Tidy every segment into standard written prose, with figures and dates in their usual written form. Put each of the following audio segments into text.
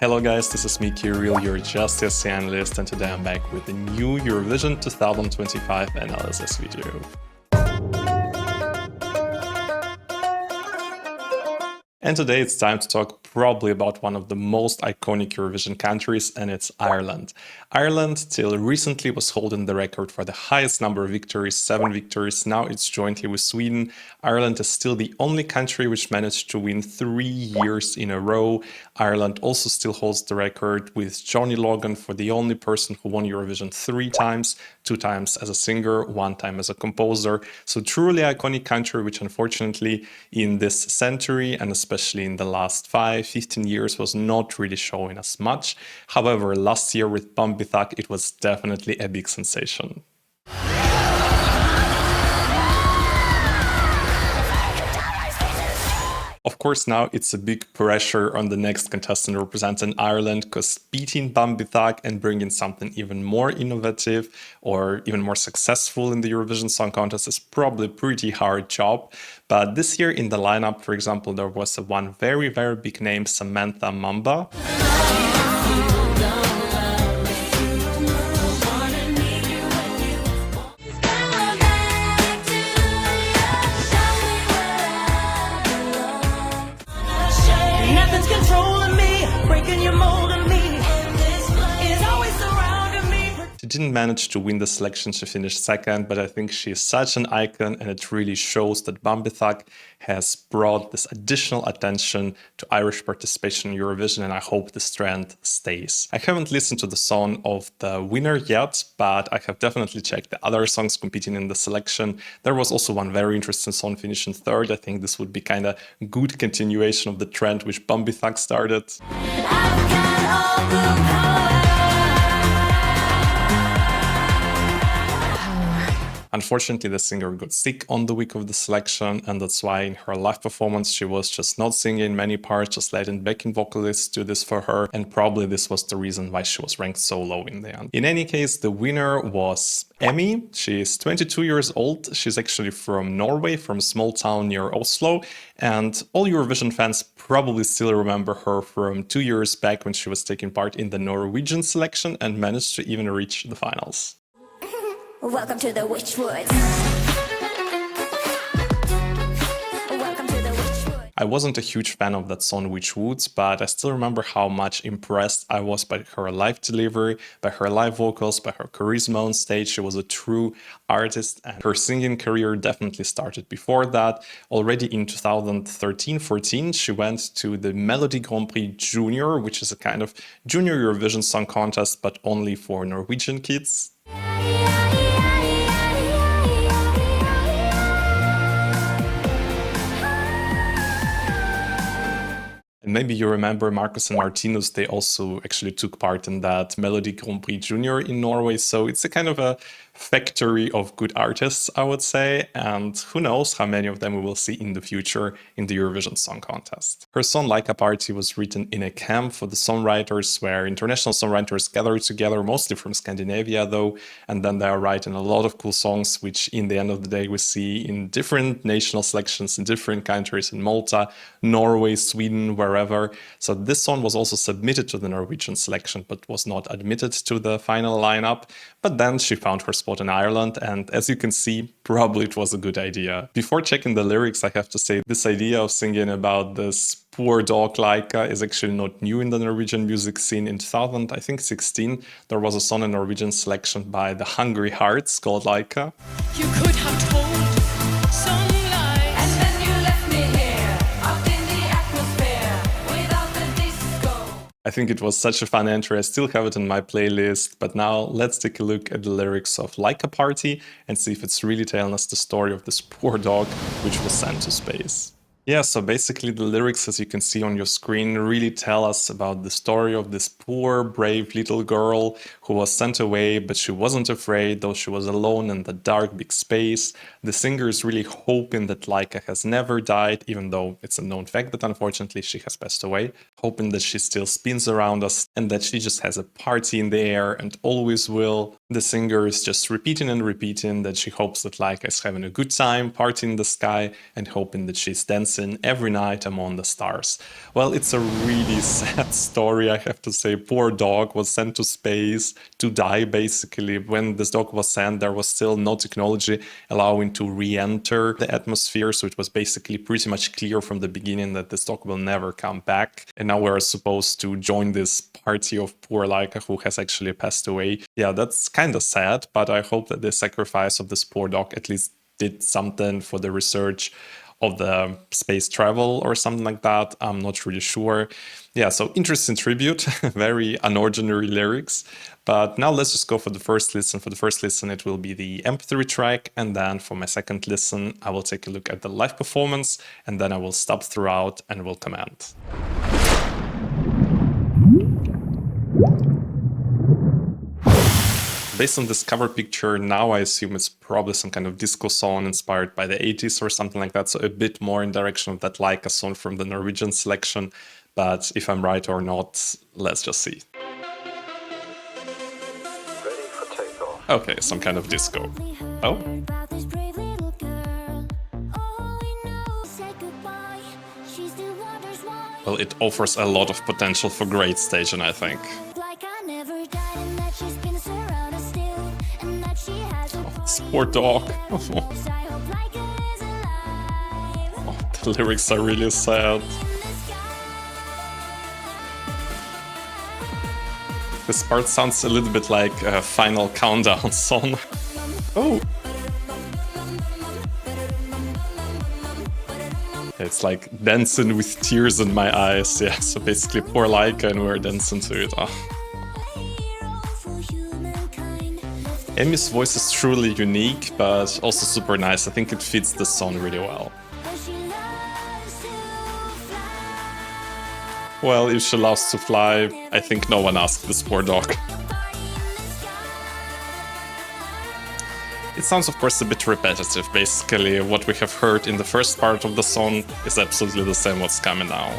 Hello guys, this is me, Kirill, your Just ESC analyst, and today I'm back with a new Eurovision 2025 analysis video. And today it's time to talk probably about one of the most iconic Eurovision countries, and it's Ireland. Ireland till recently was holding the record for the highest number of victories, 7 victories. Now it's jointly with Sweden. Ireland is still the only country which managed to win 3 years in a row. Ireland also still holds the record with Johnny Logan for the only person who won Eurovision 3 times, 2 times as a singer, 1 time as a composer. So truly iconic country, which unfortunately in this century and especially in the last 5-15 years was not really showing us much. However, last year with Bambithak, it was definitely a big sensation. Of course, now it's a big pressure on the next contestant representing Ireland, because beating Bambithak and bringing something even more innovative or even more successful in the Eurovision Song Contest is probably a pretty hard job. But this year in the lineup, for example, there was one very big name, Samantha Mamba. She didn't manage to win the selection, she finished second, but I think she is such an icon, and it really shows that Bambithak has brought this additional attention to Irish participation in Eurovision, and I hope this trend stays. I haven't listened to the song of the winner yet, but I have definitely checked the other songs competing in the selection. There was also one very interesting song finishing third. I think this would be kind of good continuation of the trend which Bambithak started. Unfortunately, the singer got sick on the week of the selection, and that's why in her live performance she was just not singing many parts, just letting backing vocalists do this for her, and probably this was the reason why she was ranked so low in the end. In any case, the winner was Emmy. She is 22 years old. She's actually from Norway, from a small town near Oslo, and all Eurovision fans probably still remember her from 2 years back when she was taking part in the Norwegian selection and managed to even reach the finals. Welcome to the Witchwoods. I wasn't a huge fan of that song Witchwoods, but I still remember how much impressed I was by her live delivery, by her live vocals, by her charisma on stage. She was a true artist, and her singing career definitely started before that. Already in 2013-14, she went to the Melody Grand Prix Junior, which is a kind of junior Eurovision Song Contest, but only for Norwegian kids. And maybe you remember Marcus and Martinus, they also actually took part in that Melody Grand Prix Junior in Norway. So it's a kind of a factory of good artists, I would say, and who knows how many of them we will see in the future in the Eurovision Song Contest. Her song Laika Party was written in a camp for the songwriters, where international songwriters gather together, mostly from Scandinavia though, and then they are writing a lot of cool songs, which in the end of the day we see in different national selections in different countries, in Malta, Norway, Sweden, wherever. So this song was also submitted to the Norwegian selection, but was not admitted to the final lineup. But then she found her spot in Ireland, and as you can see, probably it was a good idea. Before checking the lyrics, I have to say this idea of singing about this poor dog Laika is actually not new in the Norwegian music scene. In 2016, there was a song in Norwegian selection by the Hungry Hearts called Laika. You could have told some lies, and then you left me here, up in the atmosphere, without the disco. I think it was such a fun entry. I still have it on my playlist, but now let's take a look at the lyrics of Laika Party and see if it's really telling us the story of this poor dog which was sent to space. Yeah, so basically the lyrics, as you can see on your screen, really tell us about the story of this poor, brave little girl who was sent away, but she wasn't afraid, though she was alone in the dark, big space. The singer is really hoping that Laika has never died, even though it's a known fact that unfortunately she has passed away, hoping that she still spins around us and that she just has a party in the air and always will. The singer is just repeating and repeating that she hopes that Laika is having a good time, partying in the sky, and hoping that she's dancing every night among the stars. Well, it's a really sad story, I have to say. Poor dog was sent to space to die, basically. When this dog was sent, there was still no technology allowing to re-enter the atmosphere, so it was basically pretty much clear from the beginning that this dog will never come back. And now we're supposed to join this party of poor Laika, who has actually passed away. Yeah, that's kind of sad, but I hope that the sacrifice of this poor dog at least did something for the research of the space travel or something like that. I'm not really sure. Yeah, so interesting tribute, very unordinary lyrics. But now let's just go for the first listen. For the first listen, it will be the MP3 track. And then for my second listen, I will take a look at the live performance. And then I will stop throughout and will comment. Based on this cover picture, now I assume it's probably some kind of disco song inspired by the 80s or something like that, so a bit more in direction of that Laika song from the Norwegian selection. But if I'm right or not, let's just see. Ready for takeoff. Okay, some kind of disco. Oh, well, it offers a lot of potential for great staging, I think. This poor dog. Oh, the lyrics are really sad. This part sounds a little bit like a final countdown song. Oh! It's like dancing with tears in my eyes. Yeah, so basically poor Laika and we're dancing to it. Oh. Emmy's voice is truly unique, but also super nice. I think it fits the song really well. Well, if she loves to fly, I think no one asked this poor dog. It sounds, of course, a bit repetitive. Basically, what we have heard in the first part of the song is absolutely the same what's coming now.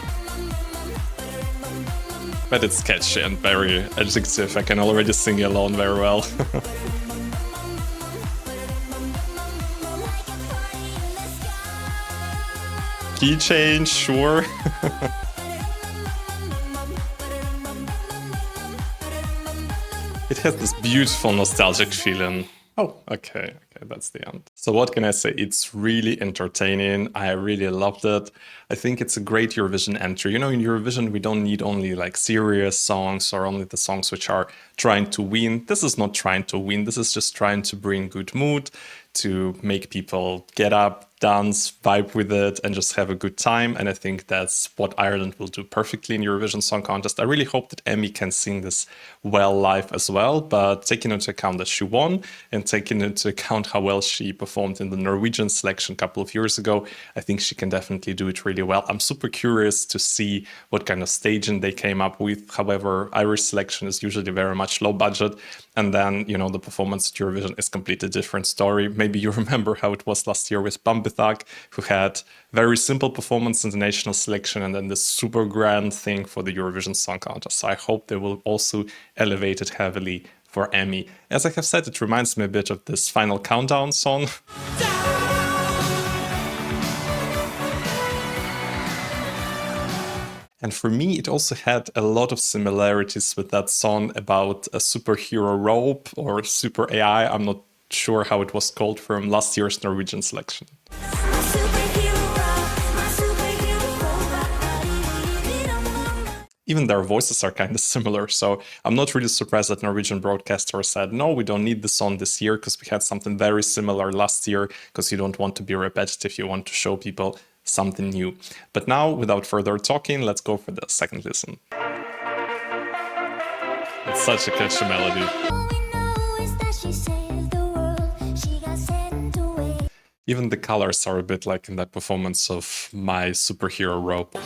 But it's catchy and very addictive. I can already sing along very well. Key change, sure. It has this beautiful nostalgic feeling. Oh, okay, that's the end. So what can I say? It's really entertaining. I really loved it. I think it's a great Eurovision entry. You know, in Eurovision, we don't need only like serious songs or only the songs which are trying to win. This is not trying to win. This is just trying to bring good mood, to make people get up, dance, vibe with it, and just have a good time. And I think that's what Ireland will do perfectly in Eurovision Song Contest. I really hope that Emmy can sing this well live as well, but taking into account that she won and taking into account how well she performed in the Norwegian selection a couple of years ago, I think she can definitely do it really well. I'm super curious to see what kind of staging they came up with. However, Irish selection is usually very much low budget. And then, you know, the performance at Eurovision is completely different story. Maybe you remember how it was last year with Bambithag, who had very simple performance in the national selection and then this super grand thing for the Eurovision Song Contest. So I hope they will also elevate it heavily for Emmy. As I have said, it reminds me a bit of this Final Countdown song. And for me, it also had a lot of similarities with that song about a superhero rope or super AI. I'm not sure how it was called from last year's Norwegian selection. Even their voices are kind of similar, so I'm not really surprised that Norwegian broadcaster said, no, we don't need this song this year because we had something very similar last year, because you don't want to be repetitive, you want to show people something new. But now, without further talking, let's go for the second listen. It's such a catchy melody. Even the colors are a bit like in that performance of My Superhero Rope.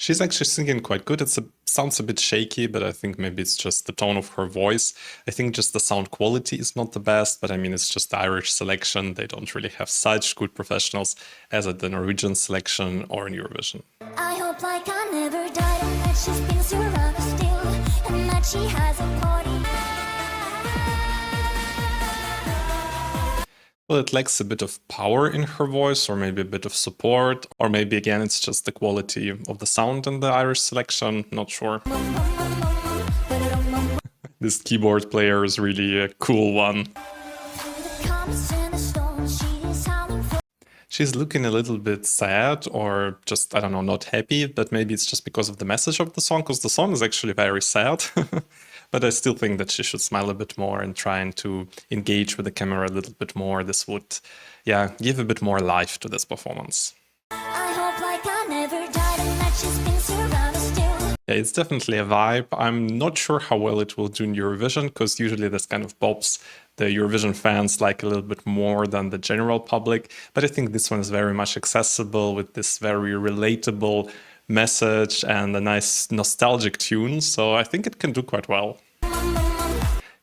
She's actually singing quite good. It sounds a bit shaky, but I think maybe it's just the tone of her voice. I think just the sound quality is not the best, but I mean, it's just the Irish selection. They don't really have such good professionals as at the Norwegian selection or in Eurovision. I hope like I never died. she spins around still, and that she has a party. Well, it lacks a bit of power in her voice, or maybe a bit of support, or maybe again it's just the quality of the sound in the Irish selection, not sure. This keyboard player is really a cool one. She's looking a little bit sad, or just, I don't know, not happy, but maybe it's just because of the message of the song, because the song is actually very sad. But I still think that she should smile a bit more and trying to engage with the camera a little bit more. This would, yeah, give a bit more life to this performance. I hope like I never died, and that she spins around still. Yeah, it's definitely a vibe. I'm not sure how well it will do in Eurovision, because usually this kind of pops the Eurovision fans like a little bit more than the general public. But I think this one is very much accessible with this very relatable message and a nice nostalgic tune, so I think it can do quite well.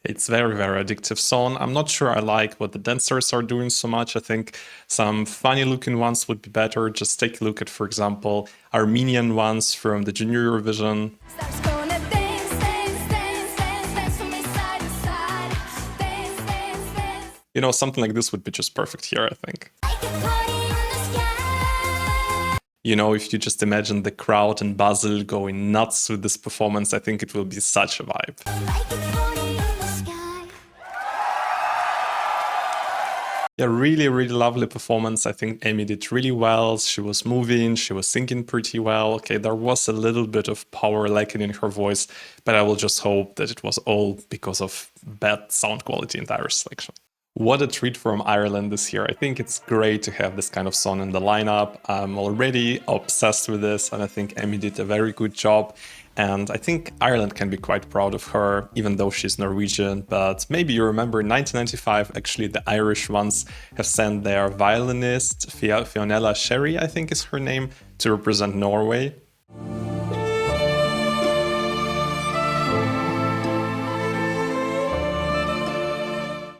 It's very, very addictive song. I'm not sure I like what the dancers are doing so much. I think some funny looking ones would be better. Just take a look at, for example, Armenian ones from the Junior Eurovision. Starts gonna dance, dance, dance, dance, dance from his side to side. Dance, dance, dance. You know, something like this would be just perfect here, I think. Like a party in the sky. You know, if you just imagine the crowd in Basel going nuts with this performance, I think it will be such a vibe. Like a party in the sky. Yeah, really, really lovely performance. I think Emmy did really well. She was moving, she was singing pretty well. Okay, there was a little bit of power lacking in her voice, but I will just hope that it was all because of bad sound quality in the Irish selection. What a treat from Ireland this year. I think it's great to have this kind of song in the lineup. I'm already obsessed with this, and I think Emmy did a very good job. And I think Ireland can be quite proud of her, even though she's Norwegian. But maybe you remember in 1995, actually the Irish ones have sent their violinist, Fionella Sherry, I think is her name, to represent Norway.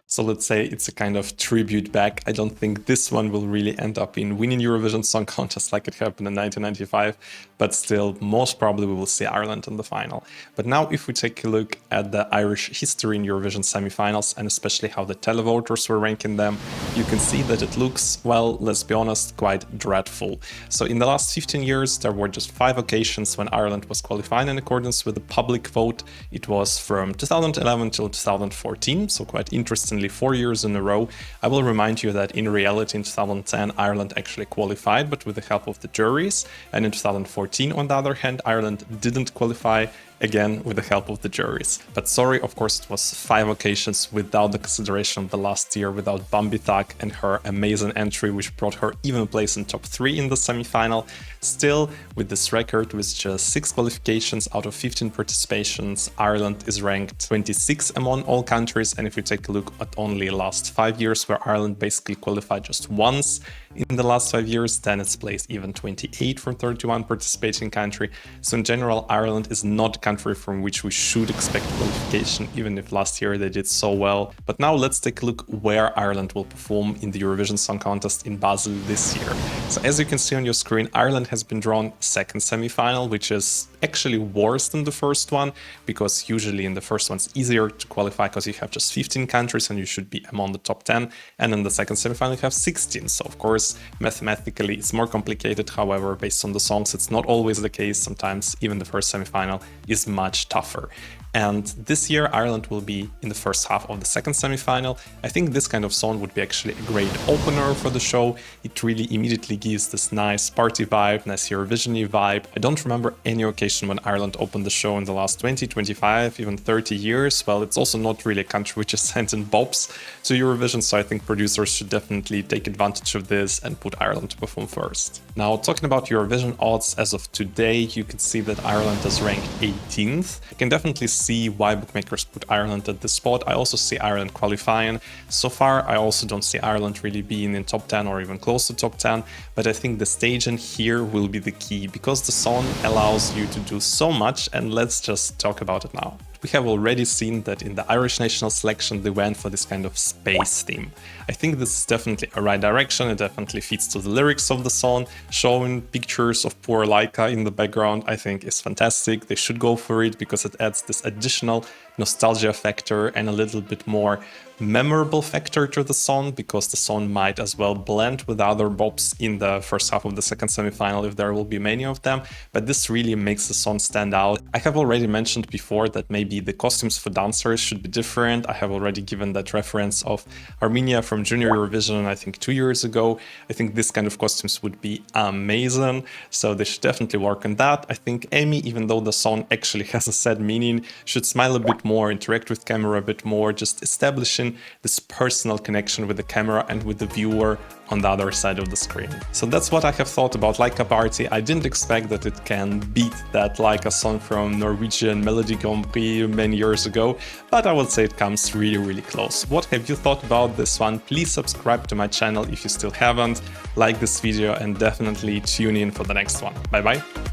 So let's say it's a kind of tribute back. I don't think this one will really end up in winning Eurovision Song Contest like it happened in 1995, but still, most probably we will see Ireland in the final. But now if we take a look at the Irish history in Eurovision semifinals, and especially how the televoters were ranking them, you can see that it looks, well, let's be honest, quite dreadful. So in the last 15 years, there were just 5 occasions when Ireland was qualifying in accordance with the public vote. It was from 2011 till 2014, so quite interestingly 4 years in a row. I will remind you that in reality in 2010 Ireland actually qualified, but with the help of the juries, and in 2014 on the other hand Ireland didn't qualify, again with the help of the juries. But sorry, of course it was 5 occasions without the consideration of the last year, without Bambi Tak and her amazing entry which brought her even a place in top 3 in the semi-final. Still, with this record with just 6 qualifications out of 15 participations, Ireland is ranked 26 among all countries, and if you take a look at only last 5 years where Ireland basically qualified just once in the last 5 years, then it's placed even 28 from 31 participating country. So in general, Ireland is not a country from which we should expect qualification, even if last year they did so well. But now let's take a look where Ireland will perform in the Eurovision Song Contest in Basel this year. So as you can see on your screen, Ireland has been drawn second semi-final, which is actually worse than the first one, because usually in the first one it's easier to qualify because you have just 15 countries and you should be among the top 10, and in the second semi-final you have 16. So of course, mathematically it's more complicated. However, based on the songs, it's not always the case. Sometimes even the first semi-final is much tougher. And this year Ireland will be in the first half of the second semi-final. I think this kind of song would be actually a great opener for the show. It really immediately gives this nice party vibe, nice Eurovision-y vibe. I don't remember any occasion when Ireland opened the show in the last 20, 25, even 30 years. Well, it's also not really a country which is sending bobs to Eurovision, so I think producers should definitely take advantage of this and put Ireland to perform first. Now, talking about Eurovision odds as of today, you can see that Ireland is ranked 18th. You can definitely see why bookmakers put Ireland at this spot. I also see Ireland qualifying. So far, I also don't see Ireland really being in top 10 or even close to top 10, but I think the staging here will be the key, because the song allows you to do so much, and let's just talk about it now. we have already seen that in the Irish national selection they went for this kind of space theme. I think this is definitely a right direction, it definitely fits to the lyrics of the song. Showing pictures of poor Laika in the background I think is fantastic, they should go for it because it adds this additional nostalgia factor and a little bit more memorable factor to the song, because the song might as well blend with other bops in the first half of the second semi-final if there will be many of them, but this really makes the song stand out. I have already mentioned before that maybe the costumes for dancers should be different. I have already given that reference of Armenia from Junior Eurovision I think 2 years ago. I think this kind of costumes would be amazing, so they should definitely work on that. I think Emmy, even though the song actually has a sad meaning, should smile a bit more, interact with camera a bit more, just establishing this personal connection with the camera and with the viewer on the other side of the screen. So that's what I have thought about Laika Party. I didn't expect that it can beat that Laika song from Norwegian Melody Grand Prix many years ago, but I would say it comes really close. What have you thought about this one? Please subscribe to my channel if you still haven't, like this video, and definitely tune in for the next one. Bye bye!